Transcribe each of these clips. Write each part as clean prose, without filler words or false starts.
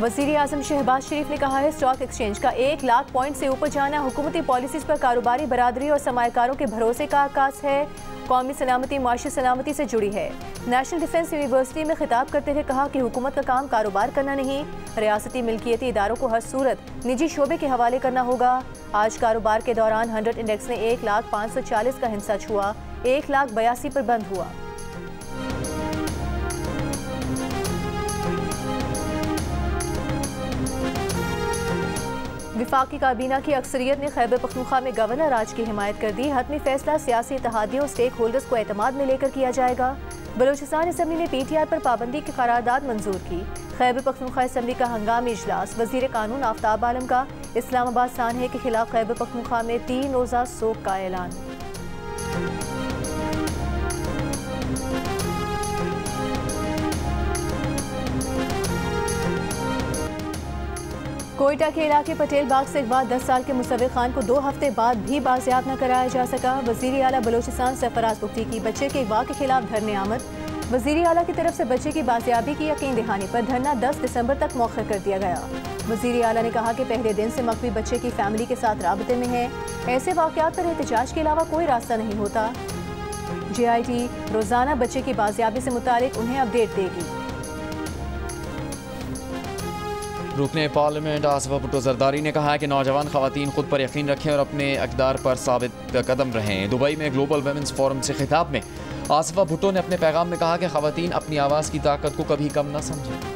वज़ीर आज़म शहबाज शरीफ ने कहा है स्टॉक एक्सचेंज का 1 लाख पॉइंट से ऊपर जाना हुकूमती पॉलिसीज पर कारोबारी बरादरी और सरमायाकारों के भरोसे का आकाश है। कौमी सलामती माशी सलामती से जुड़ी है। नेशनल डिफेंस यूनिवर्सिटी में खिताब करते हुए कहा कि हुकूमत का काम कारोबार करना नहीं, रियासती मिल्कियती इदारों को हर सूरत निजी शोबे के हवाले करना होगा। आज कारोबार के दौरान 100 इंडेक्स ने 1,540 का हिस्सा छुआ, 1,82 पर बंद हुआ। विफाकी काबीना की अक्सरियत ने खैबर पख्तूनख्वा में गवर्नर राज की हिमायत कर दी। हतमी फैसला सियासी इत्तेहादियों और स्टेक होल्डर्स को एतमाद में लेकर किया जाएगा। बलूचिस्तान असम्बली ने PTI पर पाबंदी की करारदाद मंजूर की। खैबर पख्तूनख्वा असम्बली का हंगामी इजलास। वजीर कानून आफ्ताब आलम का इस्लामाबाद सानहे के खिलाफ खैबर पख्तूनख्वा में 3 रोज़ा सोग का ऐलान। कोयटा के इलाके पटेल बाग से अगवा 10 साल के मुसव्विर खान को 2 हफ्ते बाद भी बाजियाब न कराया जा सका। वजीर आला बलूचिस्तान सरफराज पुख्ती की बच्चे के अगवा के खिलाफ धरने आमद। वजीर आला की तरफ से बच्चे की बाजियाबी की यकीन दहानी पर धरना 10 दिसंबर तक मौखर कर दिया गया। वजीर आला ने कहा कि पहले दिन से मकवी बच्चे की फैमिली के साथ राबते में है। ऐसे वाक़यात पर एहतजाज के अलावा कोई रास्ता नहीं होता। JIT रोजाना बच्चे की बाजियाबी से मुतालिक उन्हें अपडेट देगी। रुकने पार्लियामेंट आसिफा भुट्टो जरदारी ने कहा है कि नौजवान खवातीन खुद पर यकीन रखें और अपने अक़दार पर साबित कदम रहें। दुबई में ग्लोबल वुमेन्स फोरम से खिताब में आसिफा भुट्टो ने अपने पैगाम में कहा कि खवातीन अपनी आवाज़ की ताकत को कभी कम न समझें।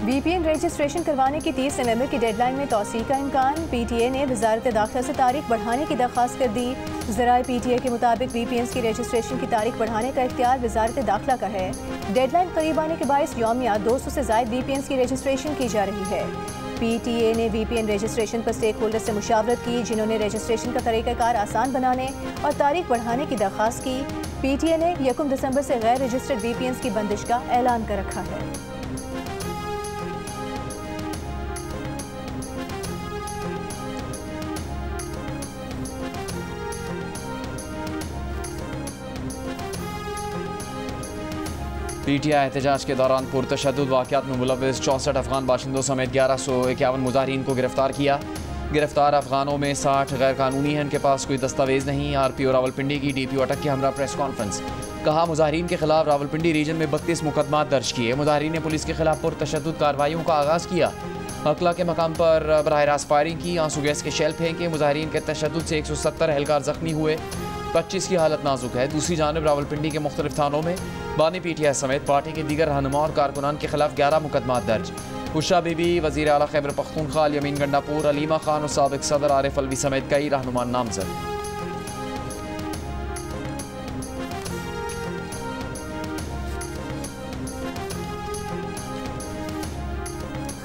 VPN रजिस्ट्रेशन करवाने की 30 नवंबर की डेडलाइन में तौसीह का इम्कान। PTA ने वजारत दाखिला से तारीख बढ़ाने की दरख्वास्त कर दी। ज़राए PTA के मुताबिक VPNs की रजिस्ट्रेशन की तारीख बढ़ाने का इख्तियार वजारत दाखिला का है। डेडलाइन करीब आने के बायस यौमिया 200 से ज़ायद VPNs की रजिस्ट्रेशन की जा रही है। PTA ने VPN रजिस्ट्रेशन पर स्टेक होल्डर से मुशावरत की, जिन्होंने रजिस्ट्रेशन का तरीक़ाकार आसान बनाने और तारीख बढ़ाने की दरख्वास्त की। PTA ने 1 दिसंबर से गैर रजिस्टर्ड VPNs की बंदिश का ऐलान कर रखा है। PTI एहतजाज के दौरान पुरतशद्दुद वाक़यात में मुलव्विस 64 अफगान बाशिंदों समेत 1151 मुजाहिरीन को गिरफ्तार किया। गिरफ्तार अफगानों में 60 गैर कानूनी हैं, इनके पास कोई दस्तावेज नहीं। RPO रावलपिंडी की DPO अटक के हमरा प्रेस कॉन्फ्रेंस। कहा मुजाहिरीन के खिलाफ रावलपिंडी रीजन में 32 मुकदमा दर्ज किए। मुजाहिरीन ने पुलिस के खिलाफ पुरतशद्दुद कार्रवाइयों का आगाज़ किया। अकला के मकाम पर बराह रास्त फायरिंग की, आंसू गैस के शेल फेंके। मुजाहिरीन के तशद्दुद से 170 एहलकार जख्मी हुए, 25 की हालत नाजुक है। दूसरी जानब रावलपिंडी के मुख्तलिफ थानों में बानी PTI समेत पार्टी के दीगर रहनुमा और कारकुनान के खिलाफ 11 मुकदमा दर्ज। उषा बीबी, वज़ीर आला खैबर पख्तूनख्वा यमीन गंडापुर, अलीमा खान और साबिक सदर आरिफ अलवी समेत कई रहनुमा नामजद।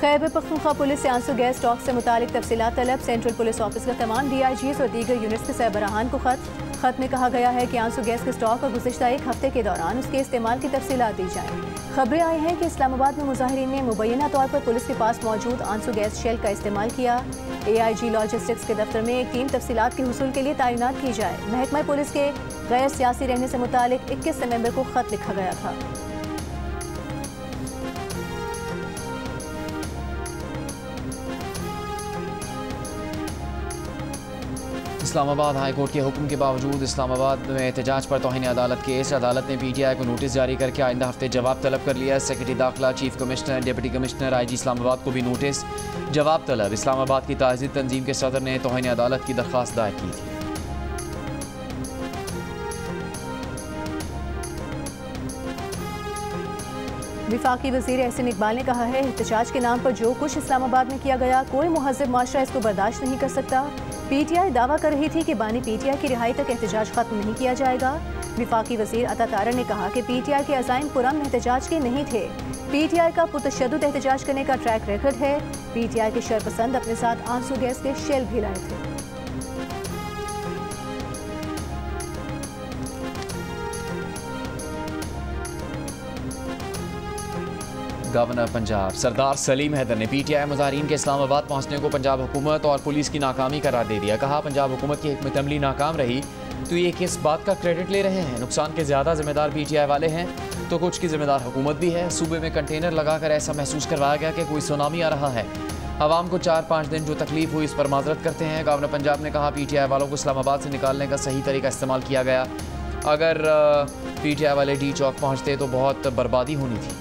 खैबर पख्तूनख्वा पुलिस से आंसू गैस स्टॉक से मुतालिक तफसीलात तलब। सेंट्रल पुलिस ऑफिस का तमाम DIGs और दीगर यूनिट्स के सरबराहान को खत में कहा गया है कि आंसू गैस के स्टॉक और गुज़िश्ता 1 हफ्ते के दौरान उसके इस्तेमाल की तफसीलात दी जाएँ। खबरें आई हैं कि इस्लामाबाद में मुजाहिरीन ने मुबैना तौर पर पुलिस के पास मौजूद आंसू गैस शेल का इस्तेमाल किया। AIG लॉजिस्टिक्स के दफ्तर में एक टीम तफसीलात के हुसूल के लिए तैनात की जाए। महकमा पुलिस के गैर सियासी रहने से मुतालिक 21 नवंबर को खत लिखा गया था। इस्लामाबाद हाई कोर्ट के हुक्म के बावजूद इस्लामाबाद में एहतजाज पर तौहीन अदालत केस। अदालत ने PTI को नोटिस जारी करके आइंदा हफ्ते जवाब तलब कर लिया। सेक्रेटरी दाखिला, chief commissioner, deputy commissioner, IG Islamabad को भी नोटिस जवाब तलब। इस्लामाबाद की ताज़ी तंजीम के सदर ने तौहीन अदालत की दरख्वास्त दायर की थी। विफाकी वज़ीर एहसन इकबाल ने कहा है एहतजाज के नाम पर जो कुछ इस्लामाबाद में किया गया, कोई मुहज़्ज़ब माशरा इसको बर्दाश्त नहीं कर सकता। PTI दावा कर रही थी कि बानी PTI की रिहाई तक एहतजाज खत्म नहीं किया जाएगा। विफाकी वज़ीर अता तारा ने कहा कि PTI के अज़ाइम पुरअमन एहतजाज के नहीं थे। PTI का पुरतशद्दुद एहतजाज करने का ट्रैक रिकॉर्ड है। PTI के शरपसंद अपने साथ आंसू गैस के शेल भी लाए थे। गवर्नर पंजाब सरदार सलीम हैदर ने PTI मुजाहिरीन के इस्लामाबाद पहुंचने को पंजाब हुकूमत और पुलिस की नाकामी करार दे दिया। कहा पंजाब हुकूमत की हिकमत अमली नाकाम रही, तो ये किस बात का क्रेडिट ले रहे हैं? नुकसान के ज़्यादा जिम्मेदार PTI वाले हैं तो कुछ की जिम्मेदार हुकूमत भी है। सूबे में कंटेनर लगाकर ऐसा महसूस करवाया गया कि कोई सुनामी आ रहा है। आवाम को 4-5 दिन जो तकलीफ हुई इस पर माजरत करते हैं। गवर्नर पंजाब ने कहा PTI वालों को इस्लामाबाद से निकालने का सही तरीका इस्तेमाल किया गया। अगर PTI वाले डी चौक पहुँचते तो बहुत बर्बादी होनी थी।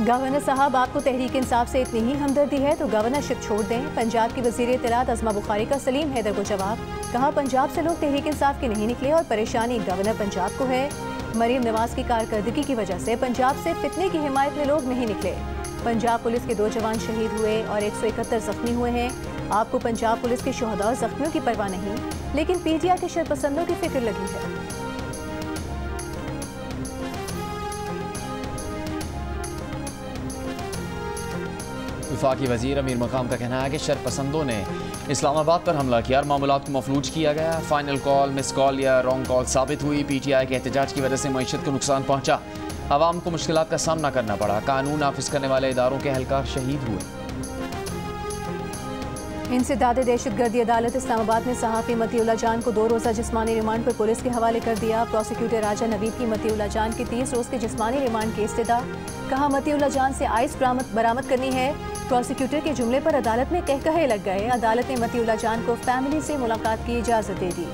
गवर्नर साहब, आपको तहरीक इंसाफ से इतनी ही हमदर्दी है तो गवर्नरशिप छोड़ दें। पंजाब की वज़ीर इत्तलात अज़मा बुखारी का सलीम हैदर को जवाब। कहा, पंजाब से लोग तहरीक इंसाफ के नहीं निकले और परेशानी गवर्नर पंजाब को है। मरीम नवाज की कारकर्दगी की वजह से पंजाब से फितने की हिमायत में लोग नहीं निकले। पंजाब पुलिस के 2 जवान शहीद हुए और 171 जख्मी हुए हैं। आपको पंजाब पुलिस के शोहदा और जख्मियों की परवाह नहीं, लेकिन PTI के शरपसंदों की फिक्र लगी है। वफाकी वज़ीर अमीर मकाम का कहना है कि शरपसंदों ने इस्लामाबाद पर हमला किया और मामलात को मफलूज किया गया। फाइनल कॉल, मिस कॉल या रॉन्ग कॉल साबित हुई। PTI के एहतजाज की वजह से मईशत को नुकसान पहुंचा। आवाम को मुश्किलात का सामना करना पड़ा। कानून नाफिज करने वाले इदारों के एहलकार शहीद हुए। इंसदाद दहशतगर्दी अदालत इस्लामाबाद ने सहाफ़ी मतीउल्लाह जान को 2 रोज़ा जिस्मानी रिमांड पर पुलिस के हवाले कर दिया। प्रोसिक्यूटर राजा नवीद की मतीउल्लाह जान के 30 रोज़ के जिस्मानी रिमांड की इस्तदा। कहा, मतीउल्लाह जान से आइस बरामद करनी है। प्रोसिक्यूटर के जुमले पर अदालत में कहकहे लग गए। अदालत ने मतीउल्लाह जान को फैमिली से मुलाकात की इजाज़त दे दी।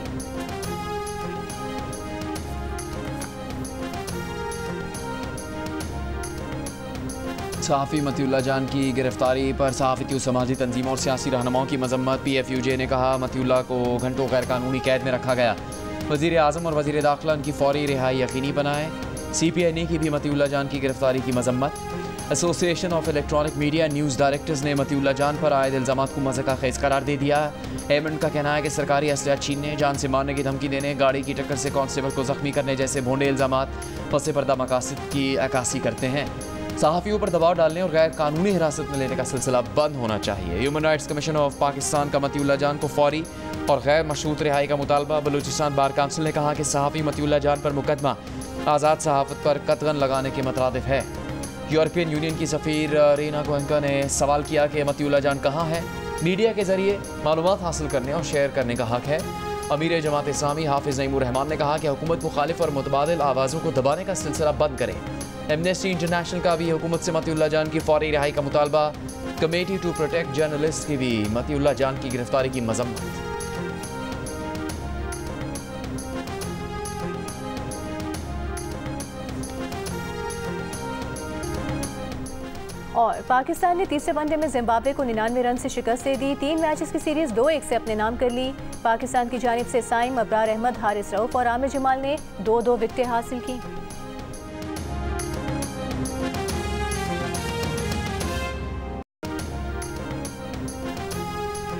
सहाफ़ी मतीउल्लाह जान की गिरफ्तारी पर सहाफ़ती समाजी तंजीमों और सियासी रहनुमाओं की मजम्मत। PFUJ ने कहा, मतीउल्लाह को घंटों गैर कानूनी कैद में रखा गया। वज़ीर आज़म और वज़ीर दाखिला उनकी फौरी रिहाई यकीनी बनाए। CPNA की भी मतीउल्लाह जान की गिरफ्तारी की मजम्मत। Association of electronic media news directors ने मतीउल्लाह जान पर आयद इल्ज़ामात को मज़ाक़ खेज़ करार दे दिया। एमन का कहना है कि सरकारी असलहा छीनने, जान से मारने की धमकी देने, गाड़ी की टक्कर से कांस्टेबल को ज़ख्मी करने जैसे भोंडे इल्ज़ामात पसे पर्दा मकासद की अक्कासी करते हैं। सहाफ़ियों पर दबाव डालने और गैर कानूनी हिरासत में लेने का सिलसिला बंद होना चाहिए। Human rights commission of Pakistan का मतीउल्लाह जान को फौरी और गैर मशरूत रिहाई का मुतालबा। बलूचिस्तान बार काउंसिल ने कहा कि सहाफ़ी मतीउल्लाह जान पर मुकदमा आज़ाद सहाफ़त पर कतगन लगाने के मुताबिक है। यूरोपियन यूनियन की सफ़ीर रीना गोएंका ने सवाल किया कि मतीउल्लाह जान कहाँ है। मीडिया के ज़रिए मालूमात हासिल करने और शेयर करने का हक़ है। अमीर जमात इस्लामी हाफिज़ नईमुर रहमान ने कहा कि हुकूमत मुखालिफ और मुतबादिल आवाज़ों को दबाने का सिलसिला बंद करे। एमनेस्टी इंटरनेशनल का भी हुकूमत से मतीउल्लाह जान की फौरी रिहाई का मुतालबा। कमेटी टू प्रोटेक्ट जर्नलिस्ट की भी मतीउल्लाह जान की गिरफ्तारी की मजम्मत। और पाकिस्तान ने तीसरे वनडे में जिम्बाब्वे को 99 रन से शिकस्त दे दी। 3 मैचेस की सीरीज 2-1 से अपने नाम कर ली। पाकिस्तान की जानिब से साइम, अबरार अहमद, हारिस रऊफ और आमिर जमाल ने 2-2 विकेटें हासिल की।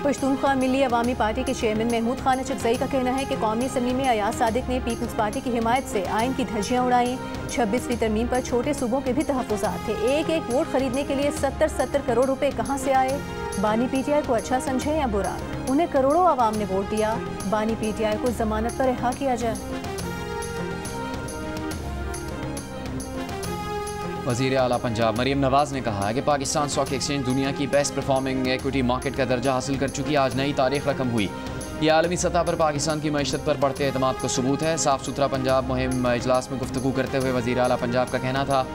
पश्तूनख्वा मिली अवामी पार्टी के चेयरमैन महमूद खान अचकज़ई का कहना है कि कौमी असम्बली में अयाज सादिक ने पीपल्स पार्टी की हिमायत से आइन की धज्जियाँ उड़ाई। 26वीं तरमीम पर छोटे सूबों के भी तहफ़्फ़ुज़ात थे। एक वोट खरीदने के लिए 70 करोड़ रुपए कहाँ से आए? बानी PTI को अच्छा समझे या बुरा? उन्हें करोड़ों आवाम ने वोट दिया। बानी PTI को जमानत पर रिहा किया जाए। वज़ीर आला पंजाब मरीम नवाज़ ने कहा है कि पाकिस्तान स्टॉक एक्सचेंज दुनिया की बेस्ट परफॉर्मिंग इक्विटी मार्केट का दर्जा हासिल कर चुकी है। आज नई तारीख रकम हुई। यह आलमी सतह पर पाकिस्तान की मईशत पर बढ़ते एतमाद का सबूत है। साफ़ सुथरा पंजाब मुहिम इजलास में गुफ्तगू करते हुए वज़ीर आला पंजाब का कहना था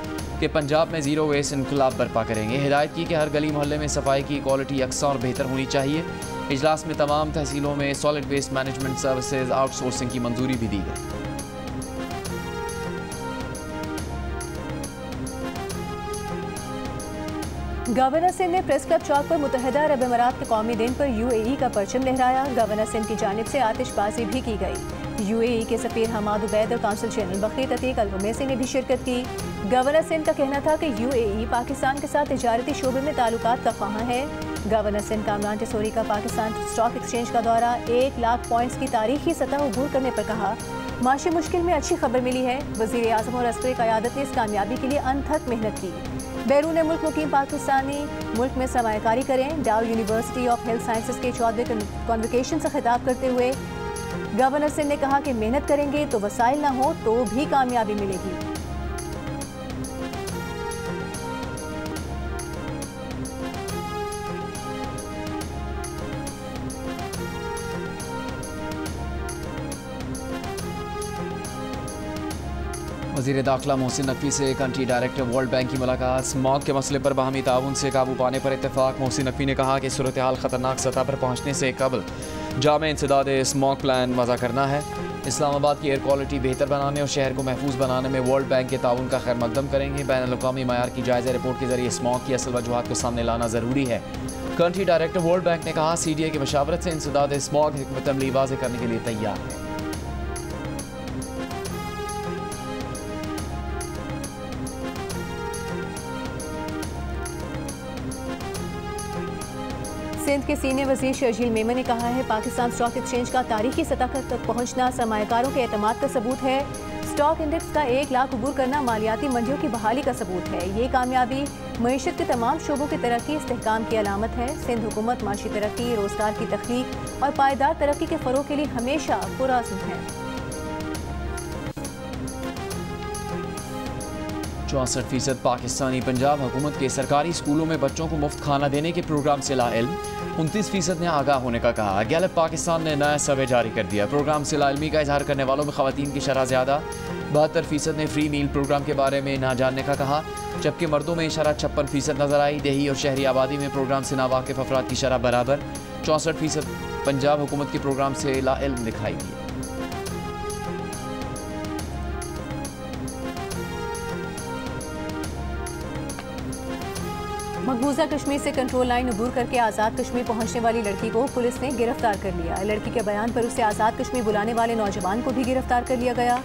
कि पंजाब में ज़ीरो वेस्ट इनकलाब बर्पा करेंगे। हिदायत की कि हर गली मोहल्ले में सफाई की क्वालिटी यकसा और बेहतर होनी चाहिए। इजलास में तमाम तहसीलों में solid waste management services outsourcing की मंजूरी भी दी गई। गवर्नर सिंध ने प्रेस क्लब चौक पर मुत्तहिदा अरब अमीरात के कौमी दिन पर UAE का परचम लहराया। गवर्नर सिंध की जानिब से आतिशबाजी भी की गई। UAE के सफीर हमाद उबैद और काउंसिल जनरल बखीर अतीक अल-रुमैसी ने भी शिरकत की। गवर्नर सिंध का कहना था कि UAE पाकिस्तान के साथ तिजारती शोबे में ताल्लुकात का ख्वाहां है। गवर्नर सिंध कामरान टिसोरी का पाकिस्तान स्टॉक एक्सचेंज का दौरा 1 लाख पॉइंट्स की तारीखी सतह अबूर करने पर कहा, माशी मुश्किल में अच्छी खबर मिली है। वज़ीर आज़म और अस्करी क़यादत ने इस कामयाबी के लिए अनथक मेहनत की। बैरून मुल्क मुकीम पाकिस्तानी मुल्क में सरमायाकारी करें। डाउ यूनिवर्सिटी ऑफ हेल्थ साइंसेज के 14वें कॉन्वोकेशन से खिताब करते हुए गवर्नर सिंह ने कहा कि मेहनत करेंगे तो वसाइल ना हो तो भी कामयाबी मिलेगी। वज़ीर दाखिला मोहसिन नकवी से कंट्री डायरेक्टर वर्ल्ड बैंक की मुलाकात। स्मॉग के मसले पर बाहमी ताउन से काबू पाने पर इत्तेफाक। मोहसिन नकवी ने कहा कि सूरत हाल ख़तरनाक सतह पर पहुँचने से कबल जामे इंसदाद स्मॉग प्लान वज़ा करना है। इस्लामाबाद की एयर क्वालिटी बेहतर बनाने और शहर को महफूज बनाने में वर्ल्ड बैंक के ताउन का खैर मकदम करेंगे। बैनुल-अक़वामी मयार की जायज़ा रिपोर्ट के जरिए स्मॉग की असल वजूहात को सामने लाना ज़रूरी है। कंट्री डायरेक्टर वर्ल्ड बैंक ने कहा CDA की मशावरत से इंसदाद स्मॉग हिकमत अमली वाज़े करने के लिए तैयार है। सिंध के सीनियर वज़ीर शर्जील मेमन ने कहा है पाकिस्तान स्टॉक एक्सचेंज का तारीखी सतह तक पहुंचना सरमायाकारों के एतमाद का सबूत है। स्टॉक इंडेक्स का 1 लाख अबूर करना मालियाती मंडियों की बहाली का सबूत है। ये कामयाबी मईशत के तमाम शोबों की तरक्की इस्तेहकाम की अलामत है। सिंध हुकूमत माशी तरक्की, रोजगार की तख्लीक और पायदार तरक्की के फ़रोग़ के लिए हमेशा पुरअज़्म है। 64% पाकिस्तानी पंजाब हुकूमत के सरकारी स्कूलों में बच्चों को मुफ्त खाना देने के प्रोग्राम से लाइल्म। 29% ने आगाह होने का कहा। गैलप पाकिस्तान ने नया सर्वे जारी कर दिया। प्रोग्राम से लाइल्मी का इजहार करने वालों में ख़वातीन की शरह ज़्यादा। 72% ने फ्री मील प्रोग्राम के बारे में ना जानने का कहा, जबकि मर्दों में शरह 56% नजर आई। देही और शहरी आबादी में प्रोग्राम से नावाकिफ अफराद की शरह बराबर। 64% पंजाब हुकूमत के प्रोग्राम से लाइल्म दिखाई दिए। मकबूजा कश्मीर से कंट्रोल लाइन अबूर करके आज़ाद कश्मीर पहुंचने वाली लड़की को पुलिस ने गिरफ्तार कर लिया। लड़की के बयान पर उसे आज़ाद कश्मीर बुलाने वाले नौजवान को भी गिरफ्तार कर लिया गया।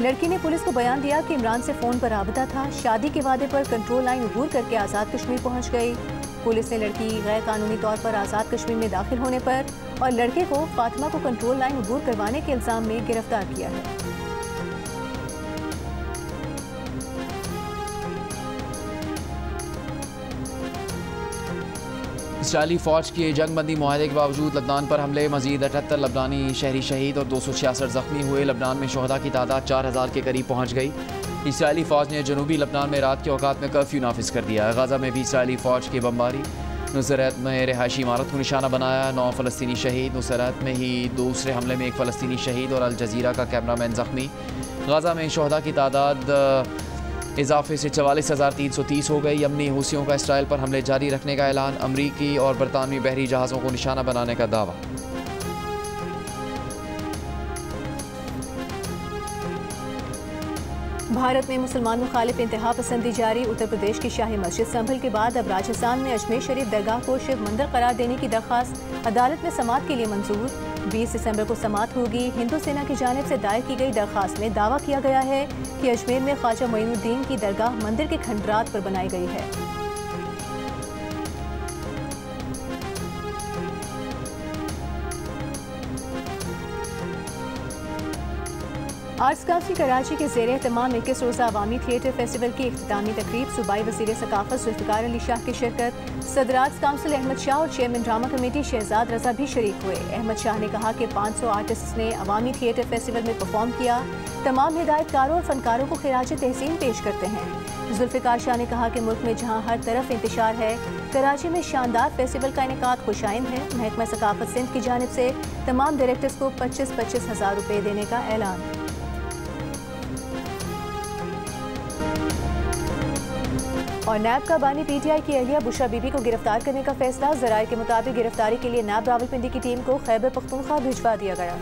लड़की ने पुलिस को बयान दिया कि इमरान से फ़ोन पर राबता था। शादी के वादे पर कंट्रोल लाइन अबूर करके आज़ाद कश्मीर पहुँच गई। पुलिस ने लड़की गैर कानूनी तौर पर आज़ाद कश्मीर में दाखिल होने पर और लड़के को फातिमा को कंट्रोल लाइन अबूर करवाने के इल्ज़ाम में गिरफ्तार किया है। इसराइली फ़ौज के जंगबंदी मुआहदे के बावजूद लबनान पर हमले। मजीद 78 लबनानी शहरी शहीद और 266 जख्मी हुए। लबनान में शोहदा की तादाद 4000 के करीब पहुँच गई। इसराइली फ़ौज ने जनूबी लबनान में रात के औकात में कर्फ्यू नाफिज कर दिया। गाज़ा में भी इसराइली फ़ौज की बमबारी। नुसरत में रिहायशी इमारत को निशाना बनाया। 9 फ़लस्तीनी शहीद। नुसरत में ही दूसरे हमले में 1 फ़लस्तीनी शहीद और अल जज़ीरा का कैमरामैन जख्मी। गाज़ा में शोहदा की तादाद इजाफे से 44,330 हो गई। यमनी हूसियों का इसराइल पर हमले जारी रखने का ऐलान। अमरीकी और बरतानवी बहरी जहाज़ों को निशाना बनाने का दावा। भारत में मुसलमान मुखालिफ इंतहा पसंदी जारी। उत्तर प्रदेश की शाही मस्जिद संभल के बाद अब राजस्थान में अजमेर शरीफ दरगाह को शिव मंदिर करार देने की दरख्वास्त अदालत में समाअत के लिए मंजूर। 20 दिसंबर को समाअत होगी। हिंदू सेना की जानिब से दायर की गई दरख्वास्त में दावा किया गया है कि अजमेर में ख्वाजा मोइनुद्दीन की दरगाह मंदिर के खंडरात पर बनाई गई है। आर्ट्स काउंसिल कराची के ज़ेर एहतमाम 21 रोज़ा अवामी थिएटर फेस्टिवल की इख्तितामी तकरीब। सूबाई वज़ीर सकाफ़त जुल्फ़िकार अली शाह की शिरकत। सदर आर्ट्स काउंसिल अहमद शाह और चेयरमैन ड्रामा कमेटी शहजाद रजा भी शरीक हुए। अहमद शाह ने कहा कि 500 आर्टिस्ट ने अवामी थिएटर फेस्टिवल में परफॉर्म किया। तमाम हिदायतकारों और फनकारों को खिराज तहसीन पेश करते हैं। जुल्फ़िकार शाह ने कहा कि मुल्क में जहाँ हर तरफ इंतशार है, कराची में शानदार फेस्टिवल का इनेकाद खुशाइंद है। महकमा सकाफ़त सिंध की जानिब से तमाम डायरेक्टर्स को 25-25 हज़ार रुपये देने का ऐलान। और नैब का बानी PTI की अहलिया बुशरा बीबी को गिरफ्तार करने का फैसला। ज़राए के मुताबिक गिरफ्तारी के लिए नैब रावलपिंडी की टीम को खैबर पख्तूनख्वा भिजवा दिया गया।